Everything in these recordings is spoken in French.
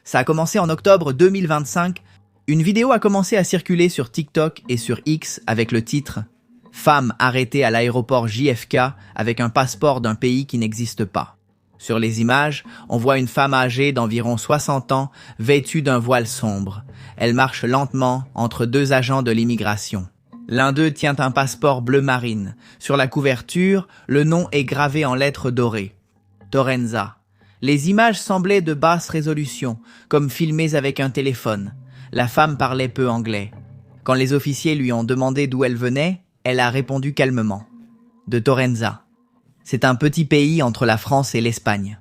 Ça a commencé en octobre 2025. Une vidéo a commencé à circuler sur TikTok et sur X avec le titre « Femme arrêtée à l'aéroport JFK avec un passeport d'un pays qui n'existe pas ». Sur les images, on voit une femme âgée d'environ 60 ans vêtue d'un voile sombre. Elle marche lentement entre deux agents de l'immigration. L'un d'eux tient un passeport bleu marine. Sur la couverture, le nom est gravé en lettres dorées. Torenza. Les images semblaient de basse résolution, comme filmées avec un téléphone. La femme parlait peu anglais. Quand les officiers lui ont demandé d'où elle venait, elle a répondu calmement. De Torenza. C'est un petit pays entre la France et l'Espagne.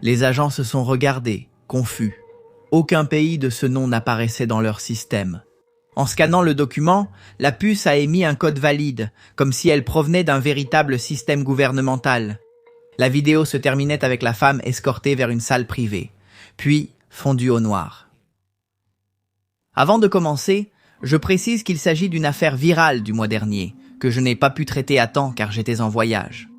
Les agents se sont regardés, confus. Aucun pays de ce nom n'apparaissait dans leur système. En scannant le document, la puce a émis un code valide, comme si elle provenait d'un véritable système gouvernemental. La vidéo se terminait avec la femme escortée vers une salle privée, puis fondue au noir. Avant de commencer, je précise qu'il s'agit d'une affaire virale du mois dernier, que je n'ai pas pu traiter à temps car j'étais en voyage.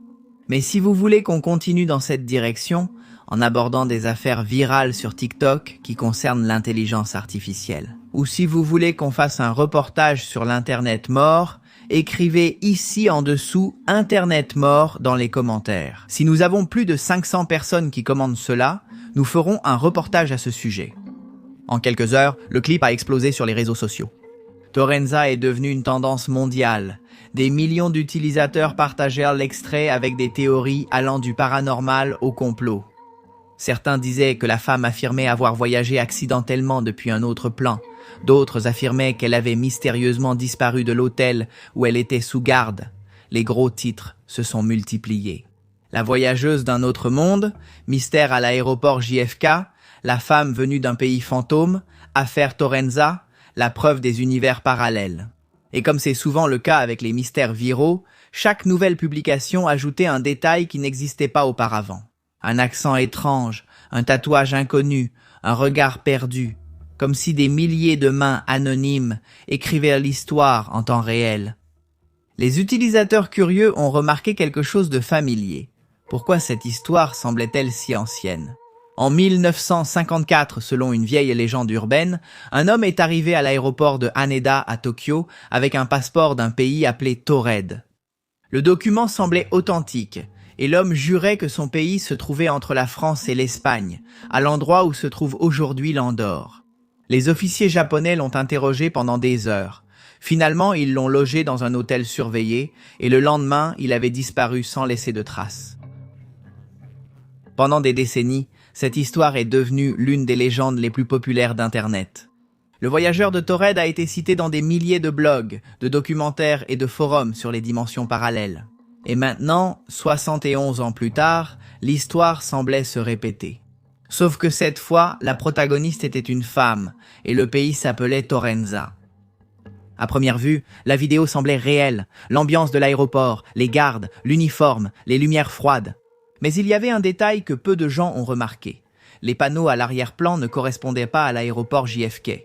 Mais si vous voulez qu'on continue dans cette direction, en abordant des affaires virales sur TikTok qui concernent l'intelligence artificielle, ou si vous voulez qu'on fasse un reportage sur l'Internet mort, écrivez ici en dessous « Internet mort » dans les commentaires. Si nous avons plus de 500 personnes qui commandent cela, nous ferons un reportage à ce sujet. En quelques heures, le clip a explosé sur les réseaux sociaux. Torenza est devenue une tendance mondiale. Des millions d'utilisateurs partagèrent l'extrait avec des théories allant du paranormal au complot. Certains disaient que la femme affirmait avoir voyagé accidentellement depuis un autre plan. D'autres affirmaient qu'elle avait mystérieusement disparu de l'hôtel où elle était sous garde. Les gros titres se sont multipliés. La voyageuse d'un autre monde, mystère à l'aéroport JFK, la femme venue d'un pays fantôme, affaire Torenza, la preuve des univers parallèles. Et comme c'est souvent le cas avec les mystères viraux, chaque nouvelle publication ajoutait un détail qui n'existait pas auparavant. Un accent étrange, un tatouage inconnu, un regard perdu, comme si des milliers de mains anonymes écrivaient l'histoire en temps réel. Les utilisateurs curieux ont remarqué quelque chose de familier. Pourquoi cette histoire semblait-elle si ancienne ? En 1954, selon une vieille légende urbaine, un homme est arrivé à l'aéroport de Haneda à Tokyo avec un passeport d'un pays appelé Taured. Le document semblait authentique, et l'homme jurait que son pays se trouvait entre la France et l'Espagne, à l'endroit où se trouve aujourd'hui l'Andorre. Les officiers japonais l'ont interrogé pendant des heures. Finalement, ils l'ont logé dans un hôtel surveillé, et le lendemain, il avait disparu sans laisser de traces. Pendant des décennies, cette histoire est devenue l'une des légendes les plus populaires d'Internet. Le voyageur de Taured a été cité dans des milliers de blogs, de documentaires et de forums sur les dimensions parallèles. Et maintenant, 71 ans plus tard, l'histoire semblait se répéter. Sauf que cette fois, la protagoniste était une femme, et le pays s'appelait Torenza. À première vue, la vidéo semblait réelle, l'ambiance de l'aéroport, les gardes, l'uniforme, les lumières froides. Mais il y avait un détail que peu de gens ont remarqué. Les panneaux à l'arrière-plan ne correspondaient pas à l'aéroport JFK.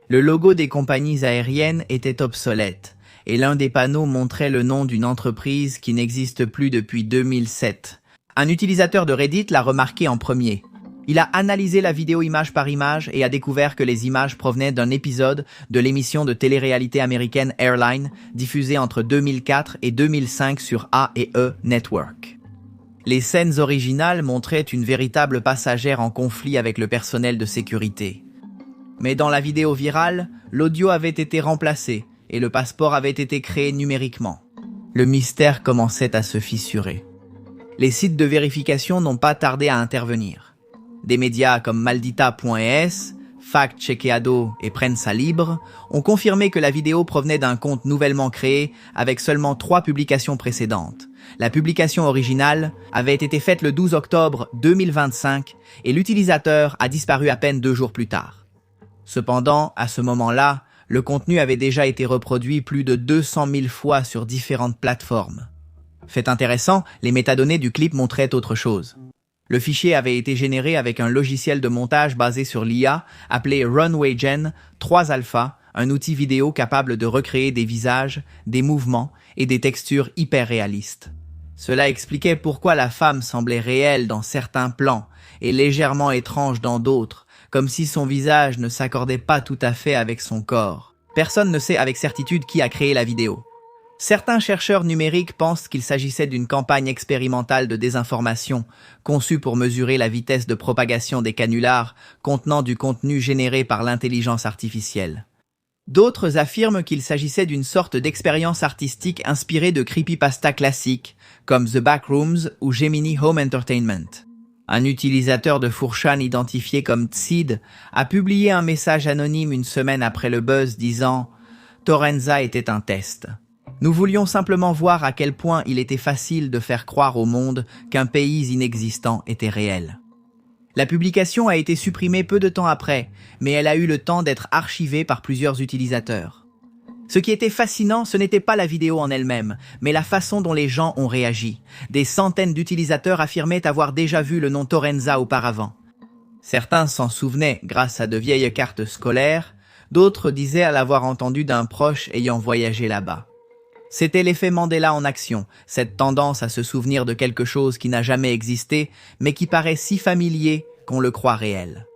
Le logo des compagnies aériennes était obsolète, et l'un des panneaux montrait le nom d'une entreprise qui n'existe plus depuis 2007. Un utilisateur de Reddit l'a remarqué en premier. Il a analysé la vidéo image par image et a découvert que les images provenaient d'un épisode de l'émission de télé-réalité américaine Airline, diffusée entre 2004 et 2005 sur A&E Network. Les scènes originales montraient une véritable passagère en conflit avec le personnel de sécurité. Mais dans la vidéo virale, l'audio avait été remplacé et le passeport avait été créé numériquement. Le mystère commençait à se fissurer. Les sites de vérification n'ont pas tardé à intervenir. Des médias comme Maldita.es, Fact Chequeado et Prensa Libre ont confirmé que la vidéo provenait d'un compte nouvellement créé avec seulement 3 publications précédentes. La publication originale avait été faite le 12 octobre 2025 et l'utilisateur a disparu à peine 2 jours plus tard. Cependant, à ce moment-là, le contenu avait déjà été reproduit plus de 200 000 fois sur différentes plateformes. Fait intéressant, les métadonnées du clip montraient autre chose. Le fichier avait été généré avec un logiciel de montage basé sur l'IA appelé RunwayGen 3 Alpha, un outil vidéo capable de recréer des visages, des mouvements et des textures hyper réalistes. Cela expliquait pourquoi la femme semblait réelle dans certains plans et légèrement étrange dans d'autres, comme si son visage ne s'accordait pas tout à fait avec son corps. Personne ne sait avec certitude qui a créé la vidéo. Certains chercheurs numériques pensent qu'il s'agissait d'une campagne expérimentale de désinformation, conçue pour mesurer la vitesse de propagation des canulars contenant du contenu généré par l'intelligence artificielle. D'autres affirment qu'il s'agissait d'une sorte d'expérience artistique inspirée de creepypasta classiques, comme The Backrooms ou Gemini Home Entertainment. Un utilisateur de 4chan identifié comme Tsid a publié un message anonyme une semaine après le buzz disant « Torenza était un test. Nous voulions simplement voir à quel point il était facile de faire croire au monde qu'un pays inexistant était réel. » La publication a été supprimée peu de temps après, mais elle a eu le temps d'être archivée par plusieurs utilisateurs. Ce qui était fascinant, ce n'était pas la vidéo en elle-même, mais la façon dont les gens ont réagi. Des centaines d'utilisateurs affirmaient avoir déjà vu le nom Torenza auparavant. Certains s'en souvenaient grâce à de vieilles cartes scolaires, d'autres disaient l'avoir entendu d'un proche ayant voyagé là-bas. C'était l'effet Mandela en action, cette tendance à se souvenir de quelque chose qui n'a jamais existé, mais qui paraît si familier qu'on le croit réel.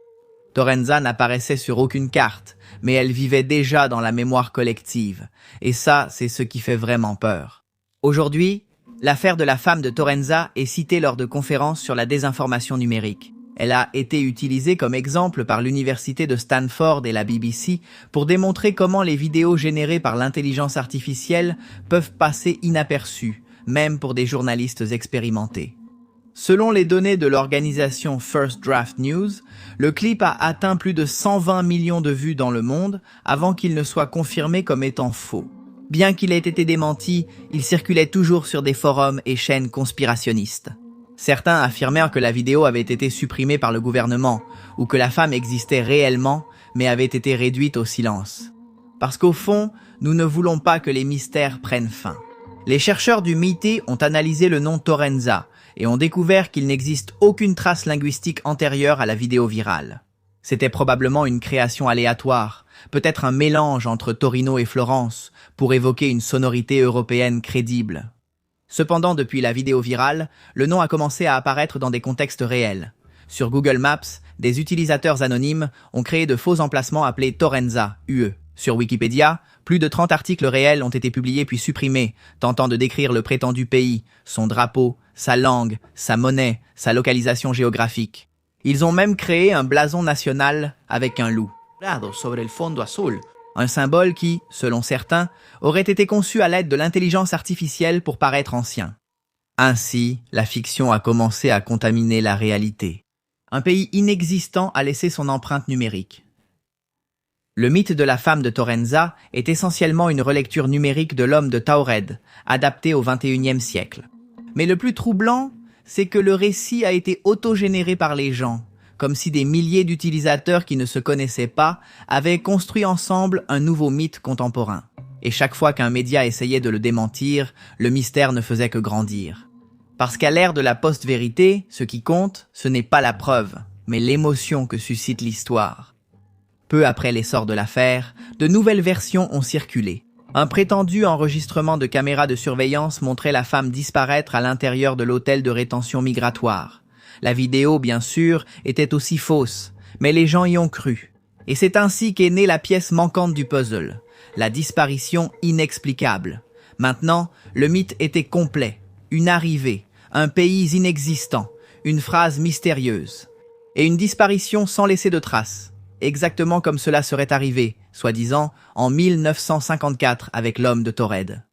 Torenza n'apparaissait sur aucune carte, mais elle vivait déjà dans la mémoire collective, et ça, c'est ce qui fait vraiment peur. Aujourd'hui, l'affaire de la femme de Torenza est citée lors de conférences sur la désinformation numérique. Elle a été utilisée comme exemple par l'université de Stanford et la BBC pour démontrer comment les vidéos générées par l'intelligence artificielle peuvent passer inaperçues, même pour des journalistes expérimentés. Selon les données de l'organisation First Draft News, le clip a atteint plus de 120 millions de vues dans le monde avant qu'il ne soit confirmé comme étant faux. Bien qu'il ait été démenti, il circulait toujours sur des forums et chaînes conspirationnistes. Certains affirmèrent que la vidéo avait été supprimée par le gouvernement ou que la femme existait réellement mais avait été réduite au silence. Parce qu'au fond, nous ne voulons pas que les mystères prennent fin. Les chercheurs du MIT ont analysé le nom Torenza et ont découvert qu'il n'existe aucune trace linguistique antérieure à la vidéo virale. C'était probablement une création aléatoire, peut-être un mélange entre Torino et Florence, pour évoquer une sonorité européenne crédible. Cependant, depuis la vidéo virale, le nom a commencé à apparaître dans des contextes réels. Sur Google Maps, des utilisateurs anonymes ont créé de faux emplacements appelés Torenza, UE. Sur Wikipédia, plus de 30 articles réels ont été publiés puis supprimés, tentant de décrire le prétendu pays, son drapeau, sa langue, sa monnaie, sa localisation géographique. Ils ont même créé un blason national avec un loup. Sobre el fondo azul. Un symbole qui, selon certains, aurait été conçu à l'aide de l'intelligence artificielle pour paraître ancien. Ainsi, la fiction a commencé à contaminer la réalité. Un pays inexistant a laissé son empreinte numérique. Le mythe de la femme de Torenza est essentiellement une relecture numérique de l'homme de Taured, adapté au XXIe siècle. Mais le plus troublant, c'est que le récit a été autogénéré par les gens, comme si des milliers d'utilisateurs qui ne se connaissaient pas avaient construit ensemble un nouveau mythe contemporain. Et chaque fois qu'un média essayait de le démentir, le mystère ne faisait que grandir. Parce qu'à l'ère de la post-vérité, ce qui compte, ce n'est pas la preuve, mais l'émotion que suscite l'histoire. Peu après l'essor de l'affaire, de nouvelles versions ont circulé. Un prétendu enregistrement de caméras de surveillance montrait la femme disparaître à l'intérieur de l'hôtel de rétention migratoire. La vidéo, bien sûr, était aussi fausse, mais les gens y ont cru. Et c'est ainsi qu'est née la pièce manquante du puzzle, la disparition inexplicable. Maintenant, le mythe était complet, une arrivée, un pays inexistant, une phrase mystérieuse, et une disparition sans laisser de traces. Exactement comme cela serait arrivé, soi-disant, en 1954 avec l'homme de Taured.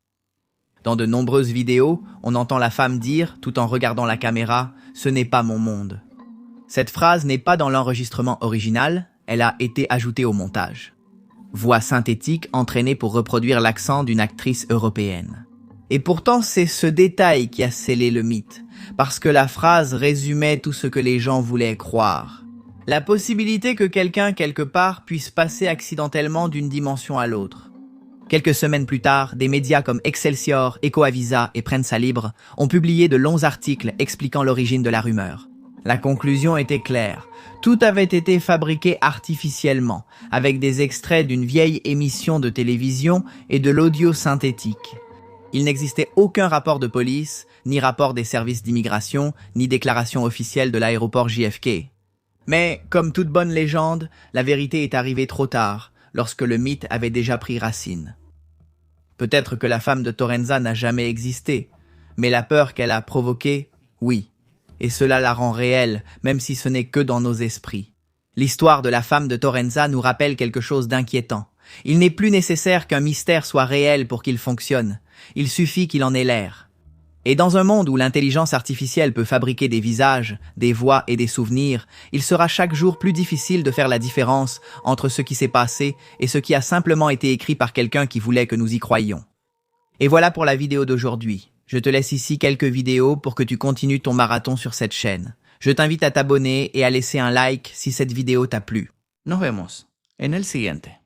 Dans de nombreuses vidéos, on entend la femme dire, tout en regardant la caméra, « Ce n'est pas mon monde ». Cette phrase n'est pas dans l'enregistrement original, elle a été ajoutée au montage. Voix synthétique entraînée pour reproduire l'accent d'une actrice européenne. Et pourtant, c'est ce détail qui a scellé le mythe, parce que la phrase résumait tout ce que les gens voulaient croire. La possibilité que quelqu'un quelque part puisse passer accidentellement d'une dimension à l'autre. Quelques semaines plus tard, des médias comme Excelsior, Ecoavisa et Prensa Libre ont publié de longs articles expliquant l'origine de la rumeur. La conclusion était claire. Tout avait été fabriqué artificiellement, avec des extraits d'une vieille émission de télévision et de l'audio synthétique. Il n'existait aucun rapport de police, ni rapport des services d'immigration, ni déclaration officielle de l'aéroport JFK. Mais, comme toute bonne légende, la vérité est arrivée trop tard, lorsque le mythe avait déjà pris racine. Peut-être que la femme de Torrenza n'a jamais existé, mais la peur qu'elle a provoquée, oui. Et cela la rend réelle, même si ce n'est que dans nos esprits. L'histoire de la femme de Torrenza nous rappelle quelque chose d'inquiétant. Il n'est plus nécessaire qu'un mystère soit réel pour qu'il fonctionne. Il suffit qu'il en ait l'air. Et dans un monde où l'intelligence artificielle peut fabriquer des visages, des voix et des souvenirs, il sera chaque jour plus difficile de faire la différence entre ce qui s'est passé et ce qui a simplement été écrit par quelqu'un qui voulait que nous y croyions. Et voilà pour la vidéo d'aujourd'hui. Je te laisse ici quelques vidéos pour que tu continues ton marathon sur cette chaîne. Je t'invite à t'abonner et à laisser un like si cette vidéo t'a plu. Nos vemos en el siguiente.